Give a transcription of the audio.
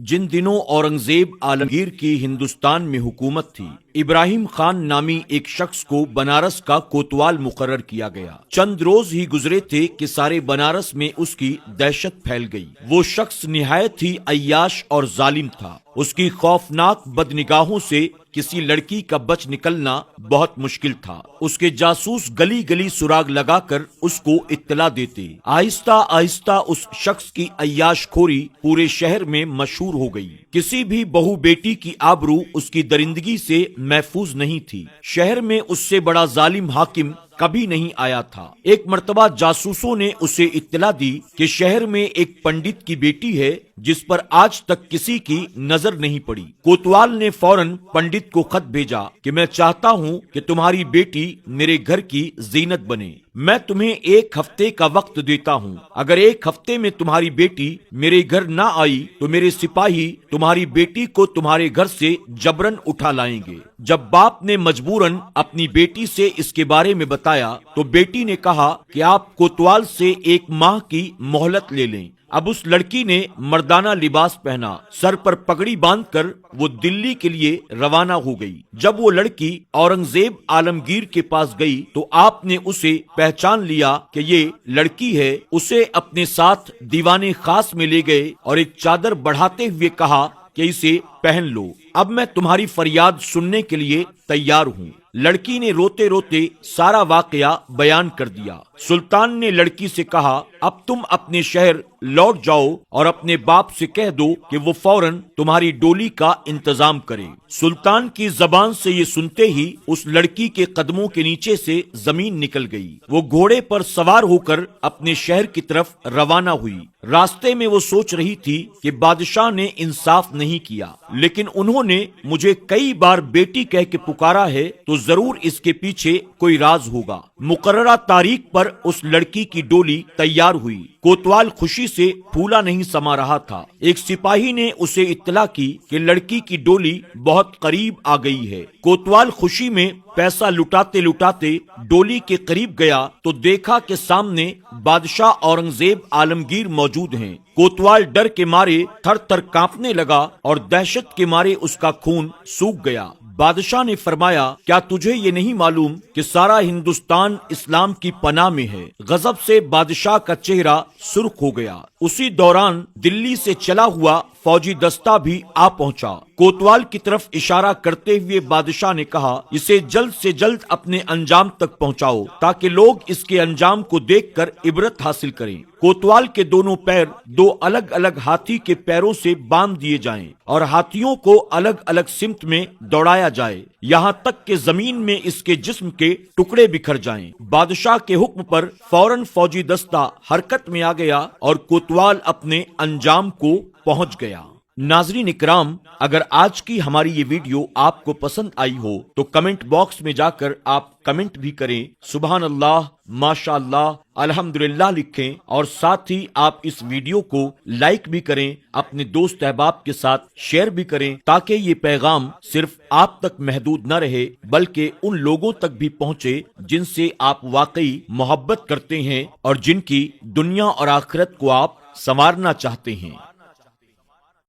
जिन दिनों औरंगजेब आलमगीर की हिंदुस्तान में हुकूमत थी, इब्राहिम खान नामी एक शख्स को बनारस का कोतवाल मुकर्रर किया गया। चंद रोज ही गुजरे थे कि सारे बनारस में उसकी दहशत फैल गई। वो शख्स निहायत ही अय्याश और जालिम था। उसकी खौफनाक बदनिगाहों से किसी लड़की का बच निकलना बहुत मुश्किल था। उसके जासूस गली गली सुराग लगाकर उसको इत्तला देते। आहिस्ता आहिस्ता उस शख्स की अय्याशखोरी पूरे शहर में मशहूर हो गई। किसी भी बहू बेटी की आबरू उसकी दरिंदगी से महफूज नहीं थी। शहर में उससे बड़ा जालिम हाकिम कभी नहीं आया था। एक मर्तबा जासूसों ने उसे इत्तला दी कि शहर में एक पंडित की बेटी है जिस पर आज तक किसी की नजर नहीं पड़ी। कोतवाल ने फौरन पंडित को खत भेजा कि मैं चाहता हूँ कि तुम्हारी बेटी मेरे घर की जीनत बने। मैं तुम्हें 1 हफ्ते का वक्त देता हूँ। अगर 1 हफ्ते में तुम्हारी बेटी मेरे घर ना आई तो मेरे सिपाही तुम्हारी बेटी को तुम्हारे घर से जबरन उठा लाएंगे। जब बाप ने मजबूरन अपनी बेटी से इसके बारे में बताया तो बेटी ने कहा कि आप कोतवाल से 1 माह की मोहलत ले लें। अब उस लड़की ने मर्दाना लिबास पहना, सर पर पगड़ी बांधकर वो दिल्ली के लिए रवाना हो गई। जब वो लड़की औरंगजेब आलमगीर के पास गई तो आपने उसे पहचान लिया कि ये लड़की है। उसे अपने साथ दीवाने खास में ले गए और एक चादर बढ़ाते हुए कहा कि इसे पहन लो। अब मैं तुम्हारी फरियाद सुनने के लिए तैयार हूँ। लड़की ने रोते रोते सारा वाकया बयान कर दिया। सुल्तान ने लड़की से कहा, अब तुम अपने शहर लौट जाओ और अपने बाप से कह दो कि वो फौरन तुम्हारी डोली का इंतजाम करे। सुल्तान की जबान से ये सुनते ही उस लड़की के कदमों के नीचे से जमीन निकल गई। वो घोड़े पर सवार होकर अपने शहर की तरफ रवाना हुई। रास्ते में वो सोच रही थी कि बादशाह ने इंसाफ नहीं किया, लेकिन उन्होंने मुझे कई बार बेटी कह के पुकारा है तो जरूर इसके पीछे कोई राज होगा। मुकर्ररा तारीख पर उस लड़की की डोली तैयार हुई। कोतवाल खुशी से फूला नहीं समा रहा था। एक सिपाही ने उसे इत्तला की कि लड़की की डोली बहुत करीब आ गई है। कोतवाल खुशी में पैसा लुटाते लुटाते डोली के करीब गया तो देखा कि सामने बादशाह औरंगजेब आलमगीर मौजूद हैं। कोतवाल डर के मारे थर थर कांपने लगा और दहशत के मारे उसका खून सूख गया। बादशाह ने फरमाया, क्या तुझे ये नहीं मालूम कि सारा हिंदुस्तान इस्लाम की पनाह में है। गजब से बादशाह का चेहरा सुर्ख हो गया। उसी दौरान दिल्ली से चला हुआ फौजी दस्ता भी आ पहुंचा। कोतवाल की तरफ इशारा करते हुए बादशाह ने कहा, इसे जल्द से जल्द अपने अंजाम तक पहुंचाओ ताकि लोग इसके अंजाम को देखकर इबरत हासिल करें। कोतवाल के दोनों पैर 2 अलग अलग हाथी के पैरों से बांध दिए जाएं और हाथियों को अलग अलग सिमत में दौड़ाया जाए, यहाँ तक कि जमीन में इसके जिस्म के टुकड़े बिखर जाएं। बादशाह के हुक्म पर फौरन फौजी दस्ता हरकत में आ गया और कोतवाल अपने अंजाम को पहुंच गया। नाज़रीन इकराम, अगर आज की हमारी ये वीडियो आपको पसंद आई हो तो कमेंट बॉक्स में जाकर आप कमेंट भी करें, सुभान अल्लाह, माशाअल्लाह, अल्हम्दुलिल्लाह लिखें और साथ ही आप इस वीडियो को लाइक भी करें, अपने दोस्त अहबाब के साथ शेयर भी करें ताकि ये पैगाम सिर्फ आप तक महदूद न रहे बल्कि उन लोगों तक भी पहुंचे जिनसे आप वाकई मोहब्बत करते हैं और जिनकी दुनिया और आखिरत को आप संवारना चाहते हैं।